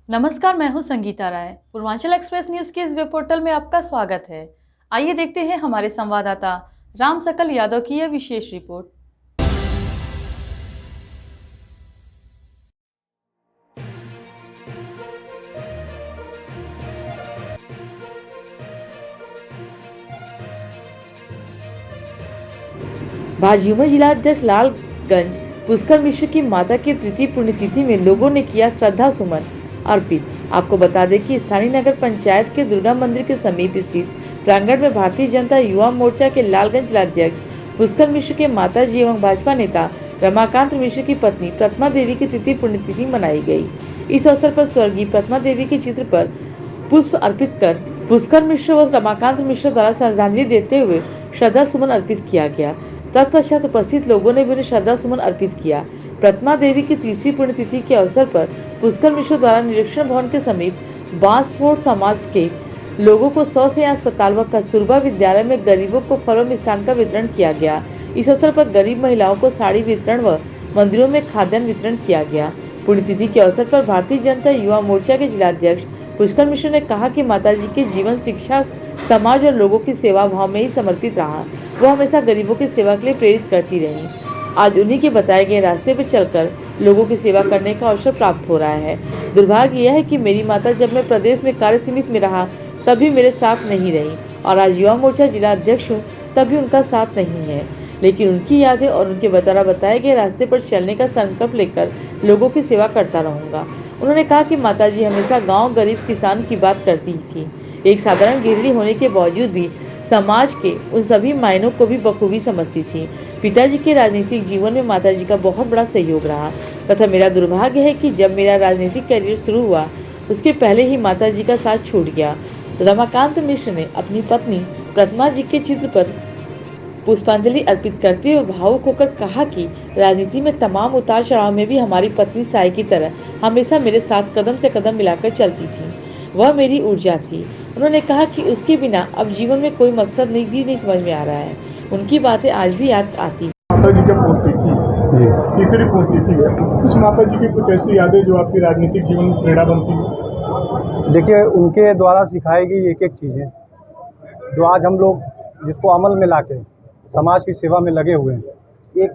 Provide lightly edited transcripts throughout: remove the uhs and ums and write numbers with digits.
नमस्कार, मैं हूं संगीता राय। पूर्वांचल एक्सप्रेस न्यूज के इस वेब पोर्टल में आपका स्वागत है। आइए देखते हैं हमारे संवाददाता राम सकल यादव की यह विशेष रिपोर्ट। भाजयुमो जिलाध्यक्ष लालगंज पुष्कर मिश्र की माता की तृतीय पुण्यतिथि में लोगों ने किया श्रद्धा सुमन अर्पित। आपको बता दें कि स्थानीय नगर पंचायत के दुर्गा मंदिर के समीप स्थित प्रांगण में भारतीय जनता युवा मोर्चा के लालगंज जिलाध्यक्ष पुष्कर मिश्र के माताजी एवं भाजपा नेता रमाकांत मिश्र की पत्नी प्रतिमा देवी की तृतीय पुण्यतिथि मनाई गई। इस अवसर पर स्वर्गीय प्रतिमा देवी के चित्र पर पुष्प अर्पित कर पुष्कर मिश्र व रमाकांत मिश्र द्वारा श्रद्धांजलि देते हुए श्रद्धा सुमन अर्पित किया गया। तत्पश्चात उपस्थित लोगों ने भी उन्हें श्रद्धा सुमन अर्पित किया। प्रतिमा देवी की तीसरी पुण्यतिथि के अवसर पर पुष्कर मिश्र द्वारा निरीक्षण भवन के समीप बांसफोड़ समाज के लोगों को 100 से अस्पताल व कस्तूरबा विद्यालय में गरीबों को फलों मिष्ठान का वितरण किया गया। इस अवसर पर गरीब महिलाओं को साड़ी वितरण व मंदिरों में खाद्यान्न वितरण किया गया। पुण्यतिथि के अवसर पर भारतीय जनता युवा मोर्चा के जिलाध्यक्ष पुष्कर मिश्र ने कहा कि माताजी के जीवन शिक्षा, समाज और लोगों की सेवा भाव में ही समर्पित रहा। वो हमेशा गरीबों की सेवा के लिए प्रेरित करती रही। आज उन्हीं के बताए गए रास्ते पर चलकर लोगों की सेवा करने का अवसर प्राप्त हो रहा है। दुर्भाग्य यह है कि मेरी माता जब मैं प्रदेश में कार्य समिति में रहा तब भी मेरे साथ नहीं रही और आज युवा मोर्चा जिला अध्यक्ष हूँ तब भी उनका साथ नहीं है, लेकिन उनकी यादें और उनके द्वारा बताए गए रास्ते पर चलने का संकल्प लेकर लोगों की सेवा करता रहूंगा। उन्होंने कहा कि माताजी हमेशा गांव गरीब किसान की बात करती थी। एक साधारण गृहिणी होने के बावजूद भी समाज के उन सभी मायनों को भी बखूबी समझती थी। पिताजी के राजनीतिक जीवन में माताजी का बहुत बड़ा सहयोग रहा तथा मेरा दुर्भाग्य है कि जब मेरा राजनीतिक करियर शुरू हुआ उसके पहले ही माताजी का साथ छूट गया। रमाकांत मिश्र ने अपनी पत्नी प्रतिमा जी के चित्र पर पुष्पांजलि अर्पित करते हुए भावुक होकर कहा कि राजनीति में तमाम उतार चढ़ाव में भी हमारी पत्नी साई की तरह हमेशा मेरे साथ कदम से कदम मिलाकर चलती थी। वह मेरी ऊर्जा थी। उन्होंने कहा कि उसके बिना अब जीवन में कोई मकसद नहीं समझ में आ रहा है। उनकी बातें आज भी याद आती। माता जी का पुण्यतिथि तीसरी पुण्यतिथि है, कुछ माता जी की कुछ ऐसी यादें जो आपकी राजनीतिक जीवन में प्रेरणा बनती है। देखिए, उनके द्वारा सिखाई गई एक एक चीज़ें जो आज हम लोग जिसको अमल में लाके समाज की सेवा में लगे हुए हैं, एक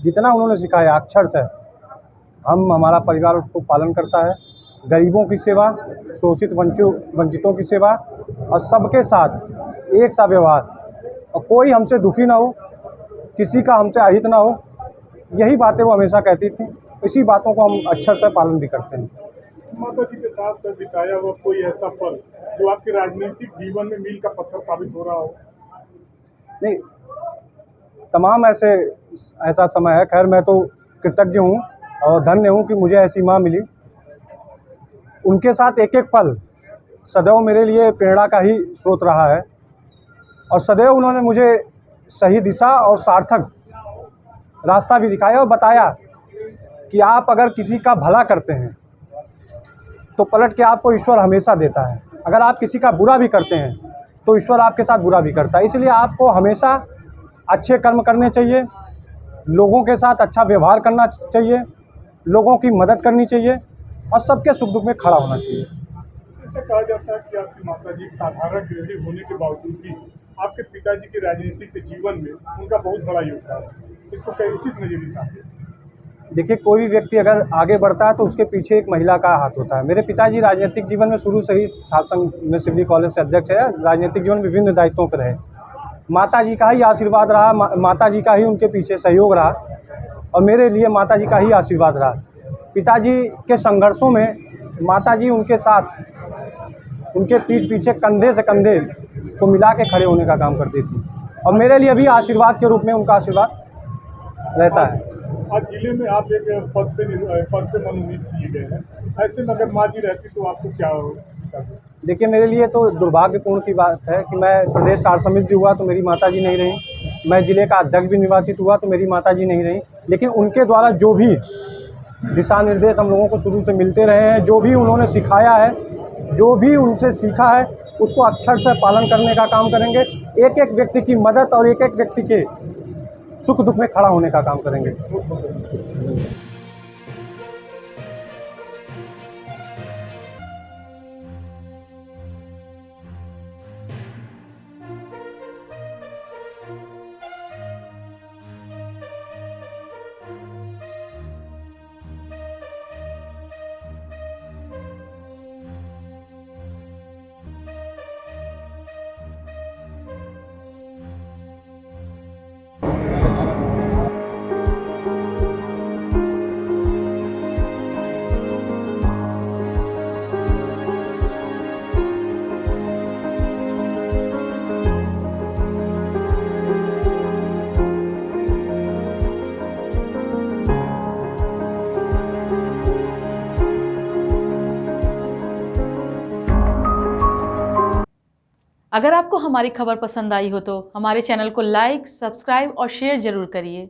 जितना उन्होंने सिखाया अक्षर से हमारा परिवार उसको पालन करता है। गरीबों की सेवा, शोषित वंचितों की सेवा और सबके साथ एक सा व्यवहार, और कोई हमसे दुखी ना हो, किसी का हमसे अहित ना हो, यही बातें वो हमेशा कहती थी। इसी बातों को हम अक्षर से पालन भी करते हैं। माता जी के साथ बिताया हुआ कोई ऐसा पल जो आपके राजनीतिक जीवन में मील का पत्थर साबित हो रहा हो? नहीं, तमाम ऐसा समय है। खैर, मैं तो कृतज्ञ हूँ और धन्य हूँ कि मुझे ऐसी माँ मिली। उनके साथ एक एक पल सदैव मेरे लिए प्रेरणा का ही स्रोत रहा है और सदैव उन्होंने मुझे सही दिशा और सार्थक रास्ता भी दिखाया और बताया कि आप अगर किसी का भला करते हैं तो पलट के आपको ईश्वर हमेशा देता है। अगर आप किसी का बुरा भी करते हैं तो ईश्वर आपके साथ बुरा भी करता है। इसलिए आपको हमेशा अच्छे कर्म करने चाहिए, लोगों के साथ अच्छा व्यवहार करना चाहिए, लोगों की मदद करनी चाहिए और सबके सुख दुख में खड़ा होना चाहिए। ऐसा कहा जाता है कि आपकी माता जी साधारण गृहिणी होने के बावजूद भी आपके पिताजी के राजनीतिक के जीवन में उनका बहुत बड़ा योगदान है। इसको किस नज़रिए से आते हैं? देखिए, कोई भी व्यक्ति अगर आगे बढ़ता है तो उसके पीछे एक महिला का हाथ होता है। मेरे पिताजी राजनीतिक जीवन में शुरू से ही छात्र संघ में सिवनी कॉलेज से अध्यक्ष है। राजनीतिक जीवन में विभिन्न दायित्वों पर रहे। माता जी का ही आशीर्वाद रहा, माता जी का ही उनके पीछे सहयोग रहा और मेरे लिए माता जी का ही आशीर्वाद रहा। पिताजी के संघर्षों में माता जी उनके साथ, उनके पीठ पीछे कंधे से कंधे को मिला के खड़े होने का काम करती थी और मेरे लिए भी आशीर्वाद के रूप में उनका आशीर्वाद रहता है। आज जिले में आप एक पद पे मनोनीत किए गए हैं। ऐसे में अगर माँ जी रहती तो आपको क्या होता? देखिए, मेरे लिए तो दुर्भाग्यपूर्ण की बात है कि मैं प्रदेश कार्य समिति भी हुआ तो मेरी माताजी नहीं रही, मैं जिले का अध्यक्ष भी निर्वाचित हुआ तो मेरी माताजी नहीं रही। लेकिन उनके द्वारा जो भी दिशा निर्देश हम लोगों को शुरू से मिलते रहे हैं, जो भी उन्होंने सिखाया है, जो भी उनसे सीखा है, उसको अक्षर से पालन करने का काम करेंगे। एक एक व्यक्ति की मदद और एक एक व्यक्ति के सुख दुख में खड़ा होने का काम करेंगे। अगर आपको हमारी खबर पसंद आई हो तो हमारे चैनल को लाइक, सब्सक्राइब और शेयर जरूर करिए।